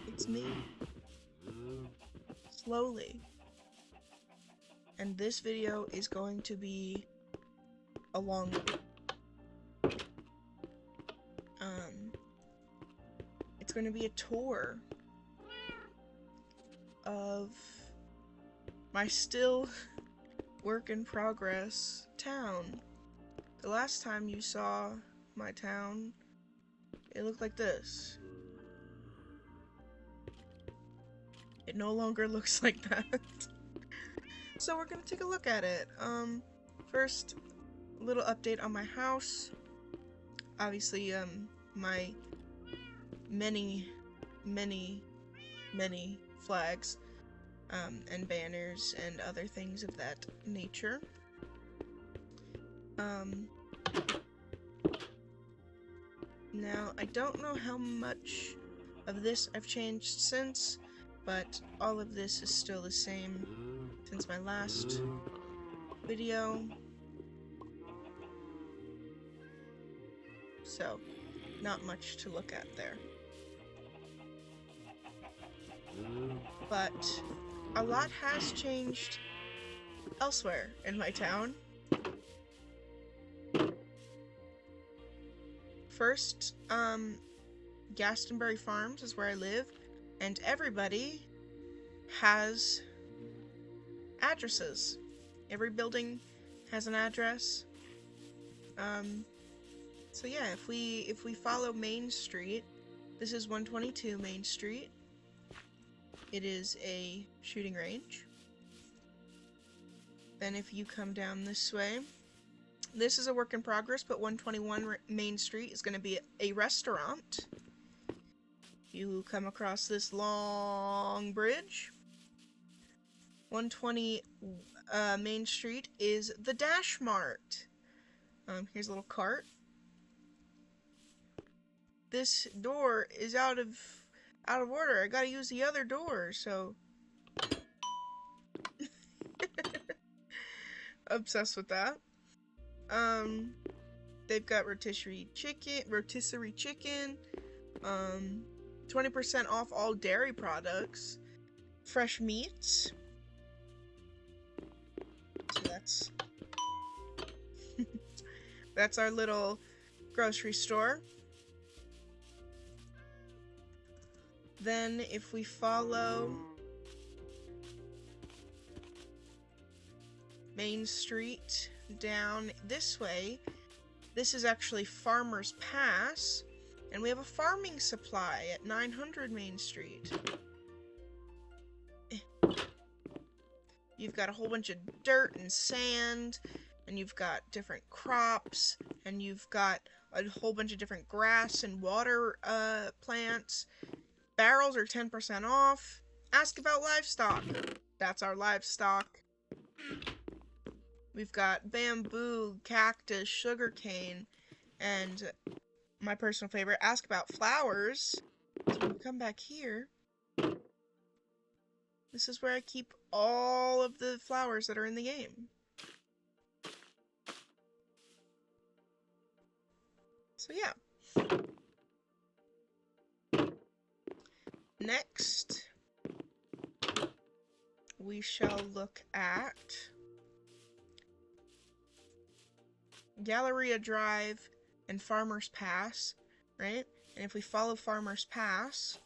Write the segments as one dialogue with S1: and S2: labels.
S1: It's me. Slowly. And this video is going to be a long one. It's going to be a tour of my still work in progress town. The last time you saw my town, it looked like this. It no longer looks like that. So we're gonna take a look at it. First, a little update on my house. Obviously, my many flags, and banners and other things of that nature. Now, I don't know how much of this I've changed since, but all of this is still the same since my last video. So, not much to look at there. But a lot has changed elsewhere in my town. First, Gastonbury Farms is where I live, and everybody has addresses. Every building has an address. So yeah, if we follow Main Street, this is 122 Main Street. It is a shooting range. Then if you come down this way, this is a work in progress, but 121 Main Street is going to be a restaurant. You come across this long bridge. 120 Main Street is the Dash Mart. Here's a little cart. This door is out of order. I gotta use the other door, so obsessed with that. They've got rotisserie chicken, 20% off all dairy products, fresh meats. So that's our little grocery store. Then if we follow Main Street down this way, this is actually Farmer's Pass, and we have a farming supply at 900 Main Street. You've got a whole bunch of dirt and sand, and you've got different crops, and you've got a whole bunch of different grass and water plants. Barrels are 10% off. Ask about livestock. That's our livestock. We've got bamboo, cactus, sugarcane, and my personal favorite, ask about flowers. So when we come back here, this is where I keep all of the flowers that are in the game. So yeah. Next, we shall look at Galleria Drive and Farmer's Pass, right? And if we follow Farmer's Pass,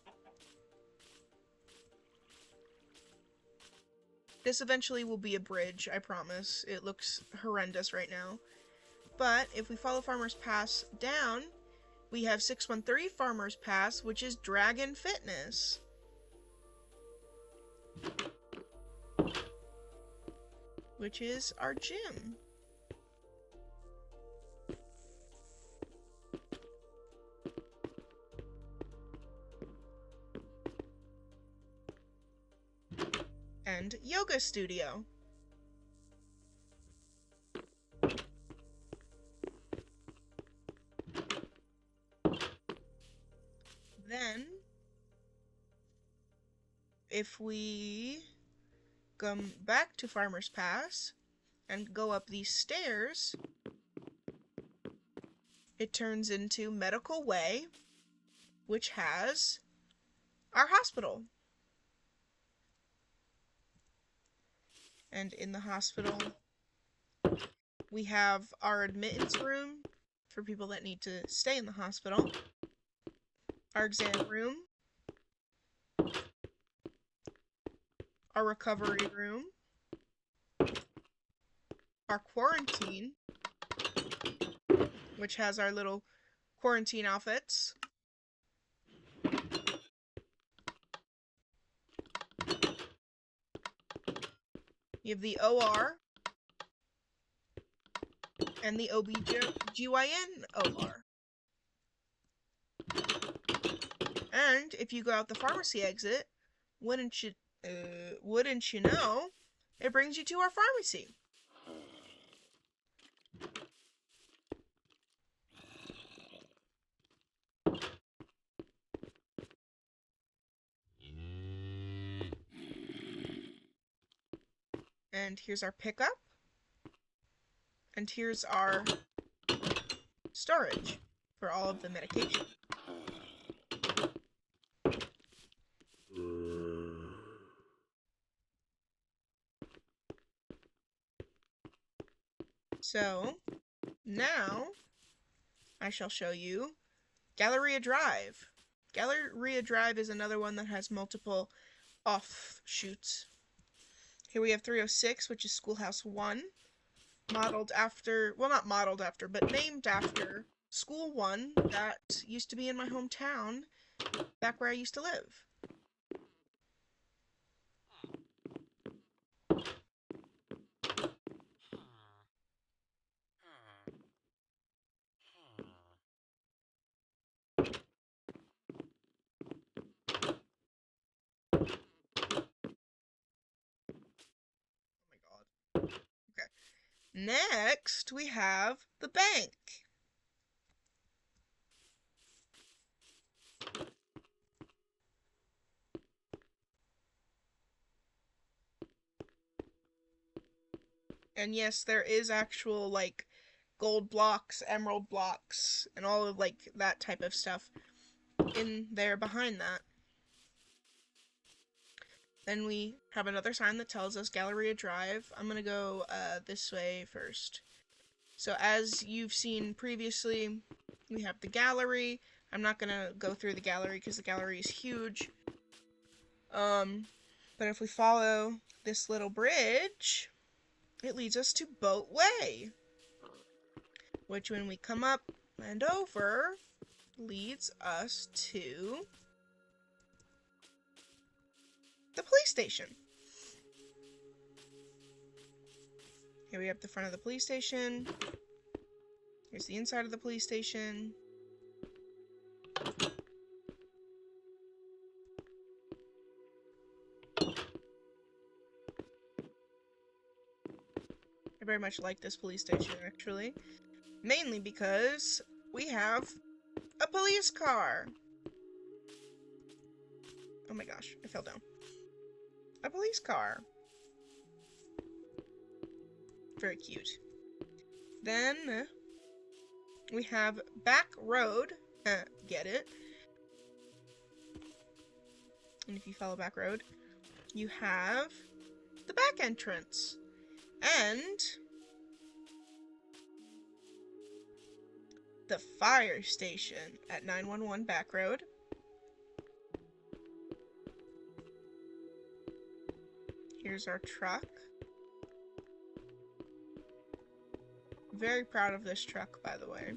S1: this eventually will be a bridge, I promise. It looks horrendous right now. But if we follow Farmer's Pass down, we have 613 Farmer's Pass, which is Dragon Fitness. Which is our gym. And yoga studio. Then, if we come back to Farmer's Pass and go up these stairs, it turns into Medical Way, which has our hospital. And in the hospital, we have our admittance room for people that need to stay in the hospital, our exam room, our recovery room, our quarantine, which has our little quarantine outfits, you have the OR, and the OBGYN OR. And if you go out the pharmacy exit, wouldn't you know, it brings you to our pharmacy. And here's our pickup. And here's our storage for all of the medication. So, now, I shall show you Galleria Drive. Galleria Drive is another one that has multiple offshoots. Here we have 306, which is Schoolhouse 1, modeled after, well, not modeled after, but named after School 1 that used to be in my hometown back where I used to live. Okay. Next, we have the bank. And yes, there is actual, like, gold blocks, emerald blocks, and all of, like, that type of stuff in there behind that. Then we have another sign that tells us Galleria Drive. I'm gonna go this way first. So as you've seen previously, we have the gallery. I'm not gonna go through the gallery because the gallery is huge. But if we follow this little bridge, it leads us to Boat Way, which when we come up and over, leads us to the police station. Here we have the front of the police station. Here's the inside of the police station. I very much like this police station, actually. Mainly because we have a police car. Oh my gosh, I fell down. A police car. Very cute. Then we have Back Road. Get it? And if you follow Back Road, you have the back entrance. And the fire station at 911 Back Road. Here's our truck. Very proud of this truck, by the way.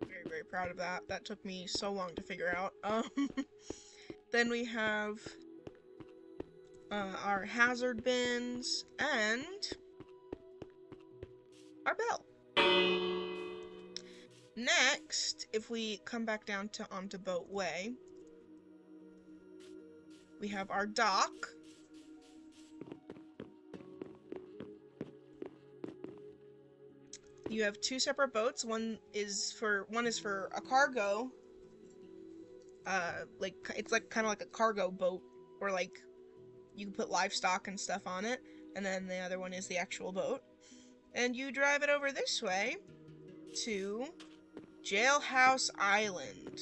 S1: Very, very proud of that. That took me so long to figure out. Then we have our hazard bins and our bell. Next, if we come back down onto Boat Way, we have our dock. You have two separate boats. One is for a cargo. Like it's like kind of like a cargo boat, or like You can put livestock and stuff on it, and then the other one is the actual boat. And you drive it over this way to Jailhouse Island.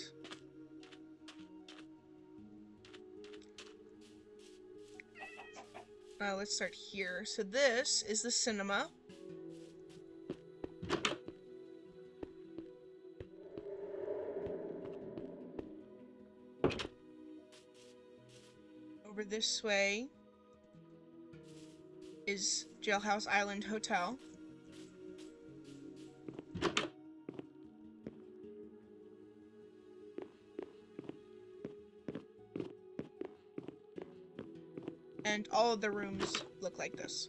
S1: Let's start here. So this is the cinema. Over this way is Jailhouse Island Hotel. And all of the rooms look like this.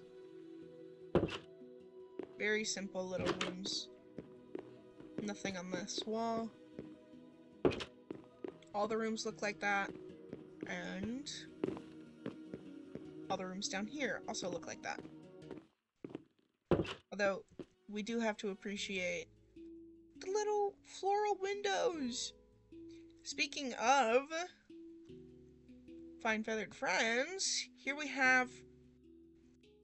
S1: Very simple little rooms. Nothing on this wall. All the rooms look like that. And all the rooms down here also look like that. Although, we do have to appreciate the little floral windows. Speaking of fine feathered friends, here we have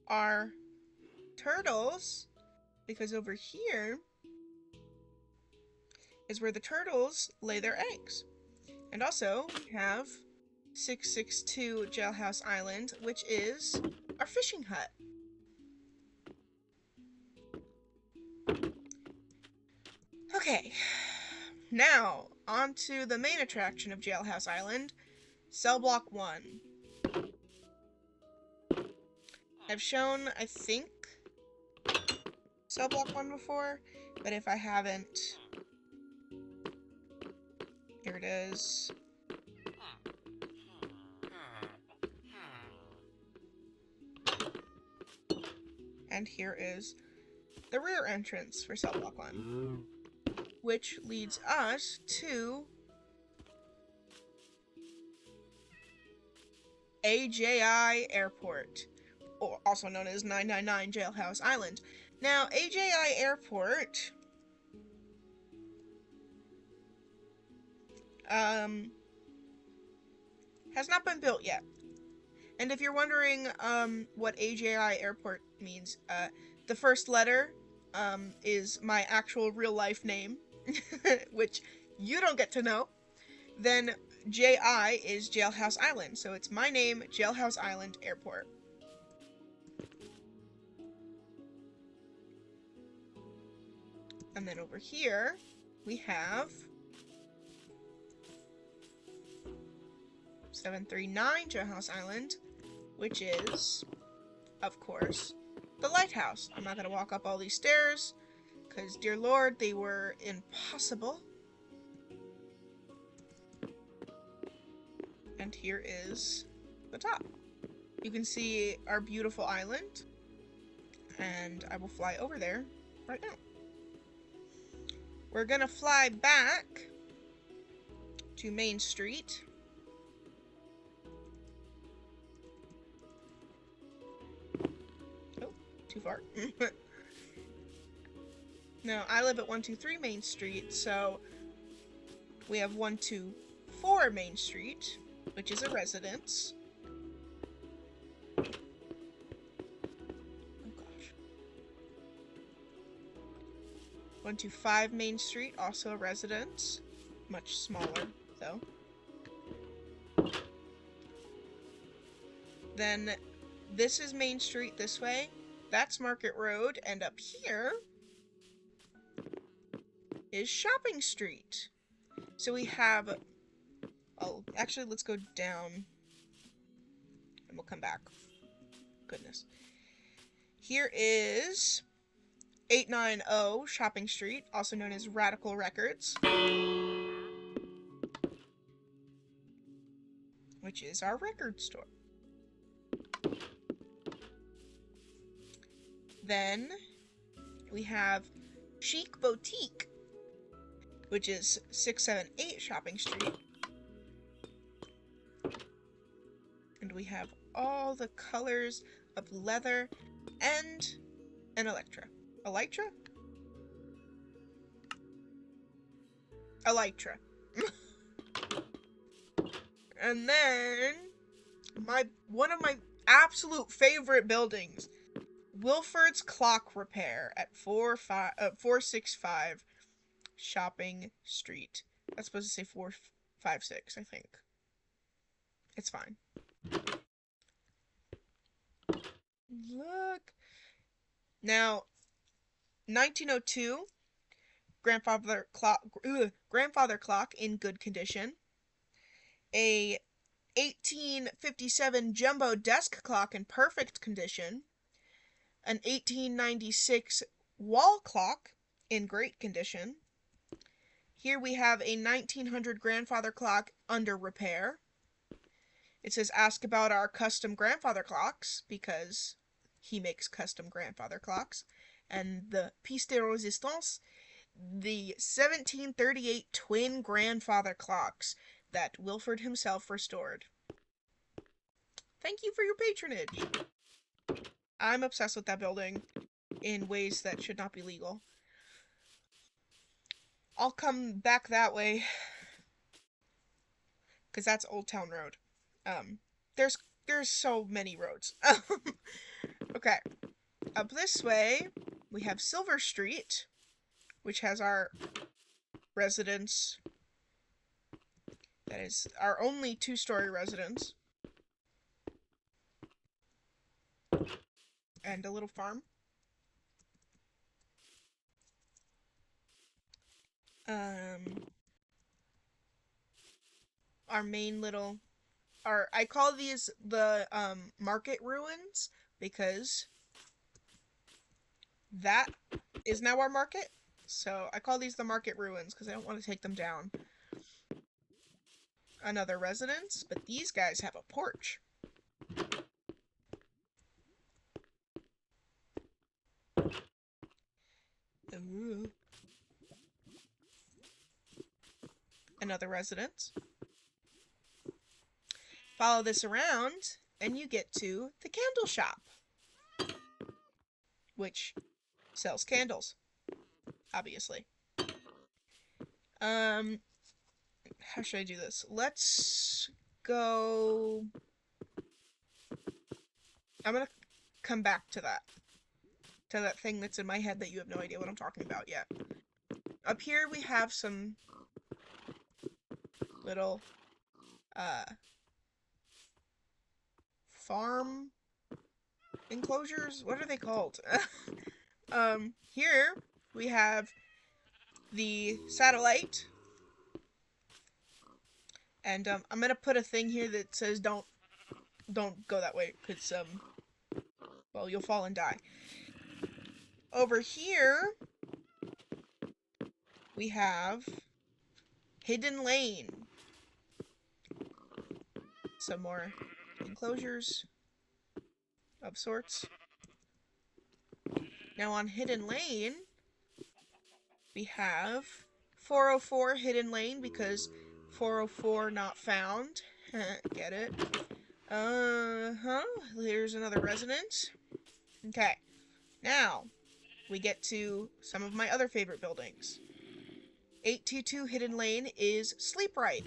S1: our turtles, because over here is where the turtles lay their eggs. And also, we have 662 Jailhouse Island, which is our fishing hut. Okay, now on to the main attraction of Jailhouse Island, Cell Block 1. I've shown, I think, Cell Block 1 before, but if I haven't, here it is. And here is the rear entrance for Cell Block 1, which leads us to AJI Airport, or also known as 999 Jailhouse Island. Now, AJI Airport has not been built yet. And if you're wondering what AJI Airport means, the first letter is my actual real life name, which you don't get to know. Then JI is Jailhouse Island, so it's my name, Jailhouse Island Airport. And then over here, we have 739 Jailhouse Island, which is, of course, the lighthouse. I'm not going to walk up all these stairs, because, dear Lord, they were impossible. And here is the top. You can see our beautiful island, and I will fly over there right now. We're going to fly back to Main Street. Oh, too far. Now, I live at 123 Main Street, so we have 124 Main Street, which is a residence. Oh gosh. 125 Main Street, also a residence. Much smaller, though. Then this is Main Street this way. That's Market Road, and up here is Shopping Street. So we have... Oh, actually, let's go down, and we'll come back. Goodness. Here is 890 Shopping Street, also known as Radical Records, which is our record store. Then we have Chic Boutique, which is 678 Shopping Street. And we have all the colors of leather and an Electra. Elytra? Elytra. And then one of my absolute favorite buildings, Wilford's Clock Repair at 465 Shopping Street. That's supposed to say 456, I think. It's fine. Look. Now, 1902, grandfather clock in good condition. A 1857 jumbo desk clock in perfect condition. An 1896 wall clock in great condition. Here we have a 1900 grandfather clock under repair. It says ask about our custom grandfather clocks, because he makes custom grandfather clocks. And the piece de resistance, the 1738 twin grandfather clocks that Wilford himself restored. Thank you for your patronage. I'm obsessed with that building in ways that should not be legal. I'll come back that way, because that's Old Town Road. There's so many roads. Okay. Up this way, we have Silver Street, which has our residence. That is our only 2-story residence. And a little farm. Our main little... I call these the market ruins, because that is now our market. So I call these the market ruins because I don't want to take them down. Another residence, but these guys have a porch. Ooh. Another residence. Follow this around, and you get to the candle shop, which sells candles, obviously. How should I do this? Let's go... I'm gonna come back to that thing that's in my head that you have no idea what I'm talking about yet. Up here we have some little, farm enclosures? What are they called? Here we have the satellite. And, I'm gonna put a thing here that says don't go that way, because, well, you'll fall and die. Over here, we have Hidden Lane. Some more enclosures of sorts. Now on Hidden Lane, we have 404 Hidden Lane, because 404 not found. Get it? Here's another residence. Okay. Now, we get to some of my other favorite buildings. 822 Hidden Lane is Sleep Right,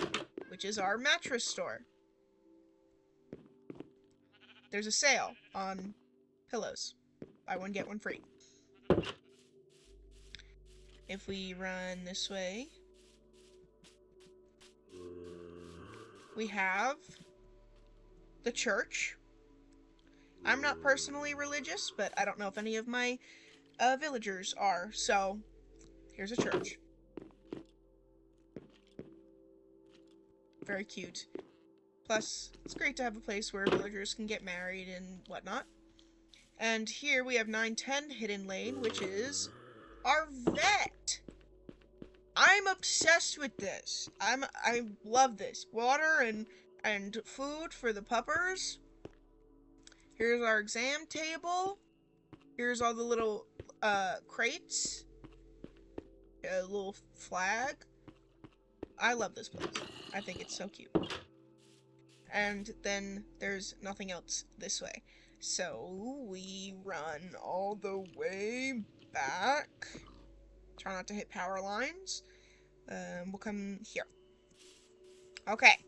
S1: which is our mattress store. There's a sale on pillows. Buy one, get one free. If we run this way, we have the church. I'm not personally religious, but I don't know if any of my villagers are, so here's a church. Very cute. Plus, it's great to have a place where villagers can get married and whatnot. And here we have 910 Hidden Lane, which is our vet. I'm obsessed with this. I love this. Water and food for the puppers. Here's our exam table. Here's all the little crates. A little flag. I love this place. I think it's so cute. And then there's nothing else this way. So we run all the way back. Try not to hit power lines. We'll come here. Okay.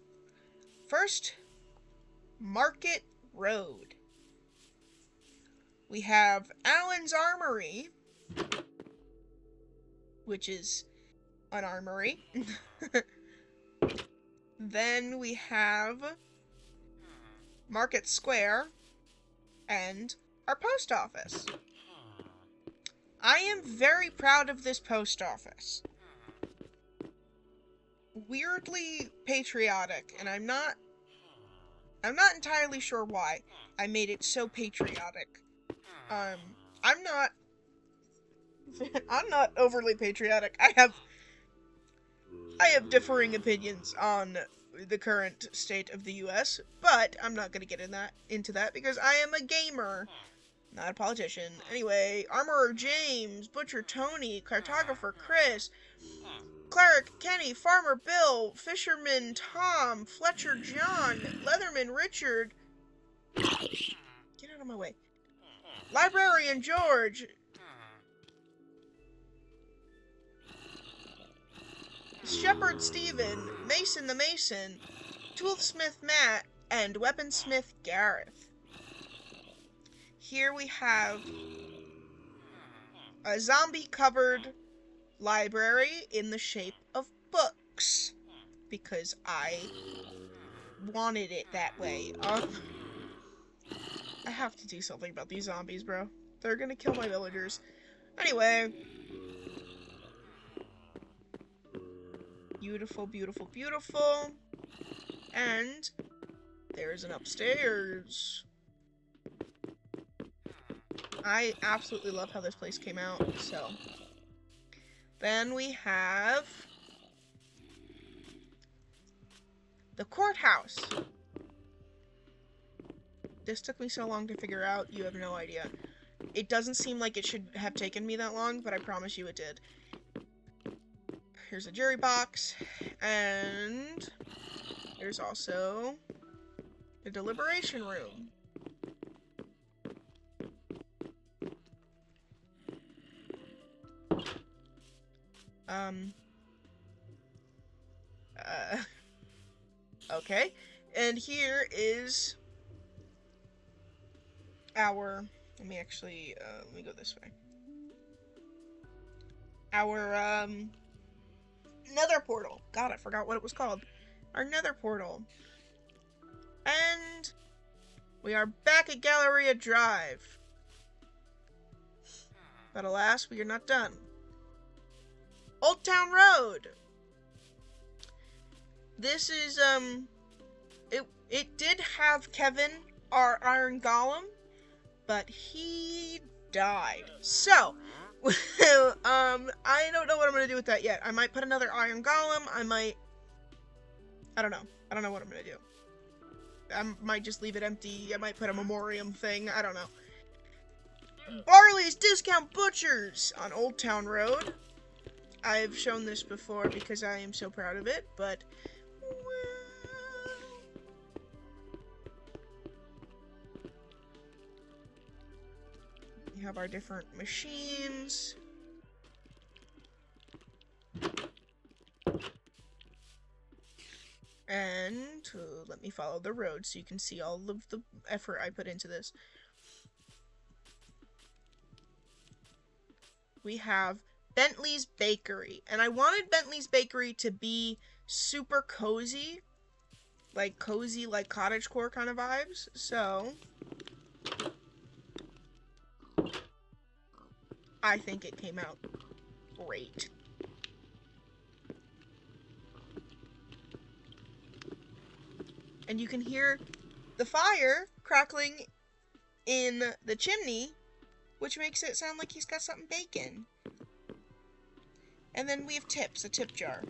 S1: First, Market Road. We have Allen's Armory, which is an armory. Then we have Market Square and our post office. I am very proud of this post office. Weirdly patriotic, and I'm not entirely sure why I made it so patriotic. I'm not overly patriotic. I have differing opinions on the current state of the US, but I'm not going to get into that because I am a gamer, not a politician. Anyway, Armorer James, Butcher Tony, Cartographer Chris, Cleric Kenny, Farmer Bill, Fisherman Tom, Fletcher John, Leatherman Richard. Get out of my way. Librarian George. Shepherd Stephen, Mason the Mason, Toolsmith Matt, and Weaponsmith Gareth. Here we have a zombie-covered library in the shape of books, because I wanted it that way. I have to do something about these zombies, bro. They're gonna kill my villagers. Anyway. Beautiful, beautiful, beautiful. And there's an upstairs. I absolutely love how this place came out, so. Then we have the courthouse. This took me so long to figure out, you have no idea. It doesn't seem like it should have taken me that long, but I promise you it did. Here's a jury box, and there's also the deliberation room. Okay, and here is our, let me go this way. Our, nether portal. God, I forgot what it was called. Our nether portal. And we are back at Galleria Drive. But alas, we are not done. Old Town Road. This is, it did have Kevin, our Iron Golem, but he died. So, I don't know what I'm gonna do with that yet. I might put another Iron Golem, I don't know. I don't know what I'm gonna do. I might just leave it empty, I might put a memoriam thing, I don't know. Barley's Discount Butchers on Old Town Road. I've shown this before because I am so proud of it, but we have our different machines. And let me follow the road so you can see all of the effort I put into this. We have Bentley's Bakery. And I wanted Bentley's Bakery to be super cozy. Like cottagecore kind of vibes. So I think it came out great. And you can hear the fire crackling in the chimney, which makes it sound like he's got something baking. And then we have tips, a tip jar.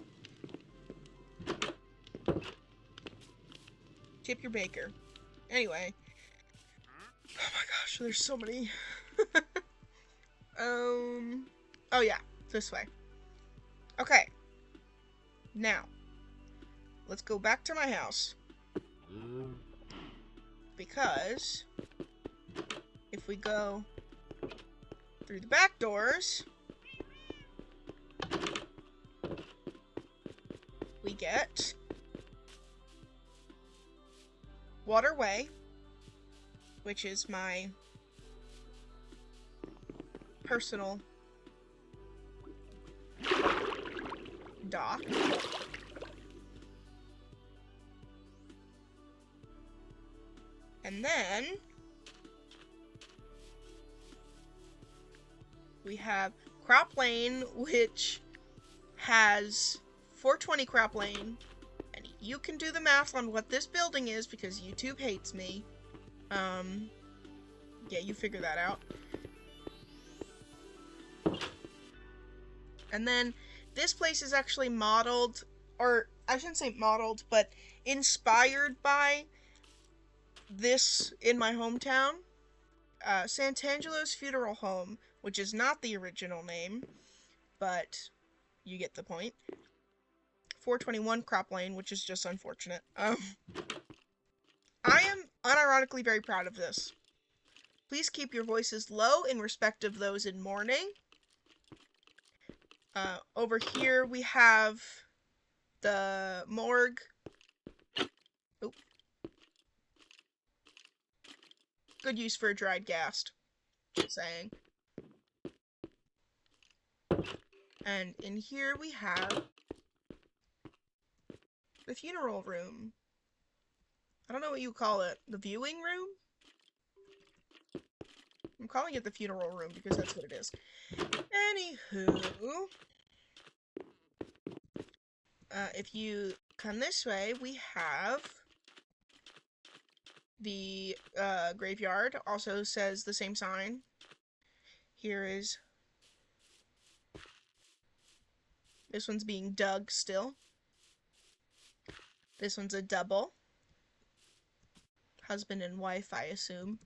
S1: Tip your baker. Anyway. Oh my gosh, there's so many. Oh yeah, this way. Okay. Now, let's go back to my house. Because if we go through the back doors, we get Waterway, which is my personal dock. And then we have Crop Lane, which has 420 Crop Lane, and you can do the math on what this building is because YouTube hates me. Yeah, you figure that out. And then this place is actually modeled, or I shouldn't say modeled, but inspired by this in my hometown. Santangelo's Funeral Home, which is not the original name, but you get the point. 421 Crop Lane, which is just unfortunate. I am unironically very proud of this. Please keep your voices low in respect of those in mourning. Over here we have the morgue. Oop. Good use for a dried ghast. Just saying. And in here we have the funeral room. I don't know what you call it. The viewing room? I'm calling it the funeral room because that's what it is. Anywho, if you come this way, we have the graveyard. Also says the same sign. Here is... This one's being dug still. This one's a double. Husband and wife, I assume.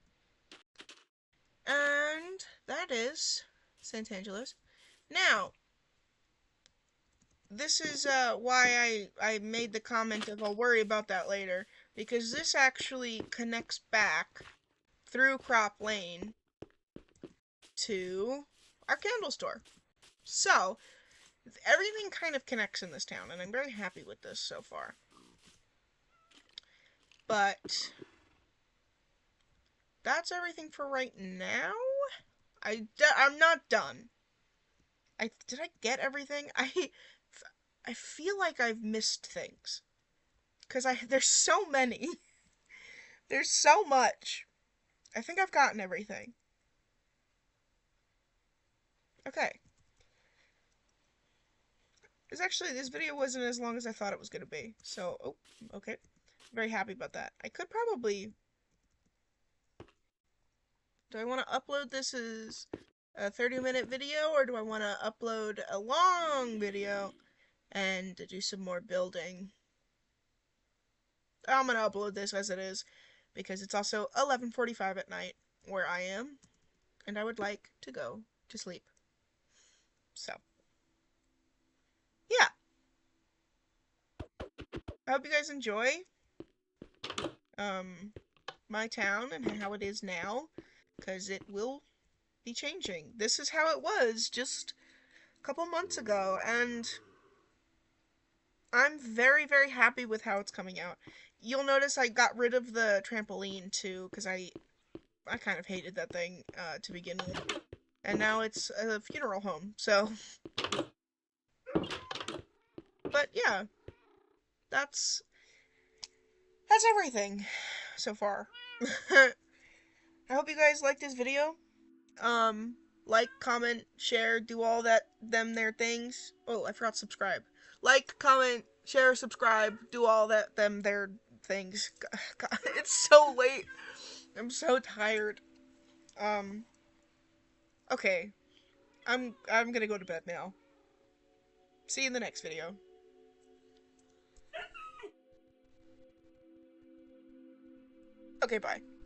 S1: And that is Santangelo's. Now, this is why I made the comment of I'll worry about that later, because this actually connects back through Crop Lane to our candle store. So, everything kind of connects in this town, and I'm very happy with this so far. But that's everything for right now. I'm not done. Did I get everything? I feel like I've missed things. Because there's so many. There's so much. I think I've gotten everything. Okay. This video wasn't as long as I thought it was going to be. So, oh, okay. Very happy about that. I could probably... Do I want to upload this as a 30-minute video, or do I want to upload a long video and do some more building? I'm going to upload this as it is, because it's also 11:45 at night where I am, and I would like to go to sleep. So, yeah. I hope you guys enjoy my town and how it is now, because it will be changing. This is how it was just a couple months ago, and I'm very, very happy with how it's coming out. You'll notice I got rid of the trampoline too, because I kind of hated that thing to begin with. And now it's a funeral home, so... But yeah, that's everything so far. I hope you guys liked this video. Like, comment, share, do all their things. Oh, I forgot to subscribe. Like, comment, share, subscribe, do all their things. God, it's so late. I'm so tired. Okay. I'm gonna go to bed now. See you in the next video. Okay, bye.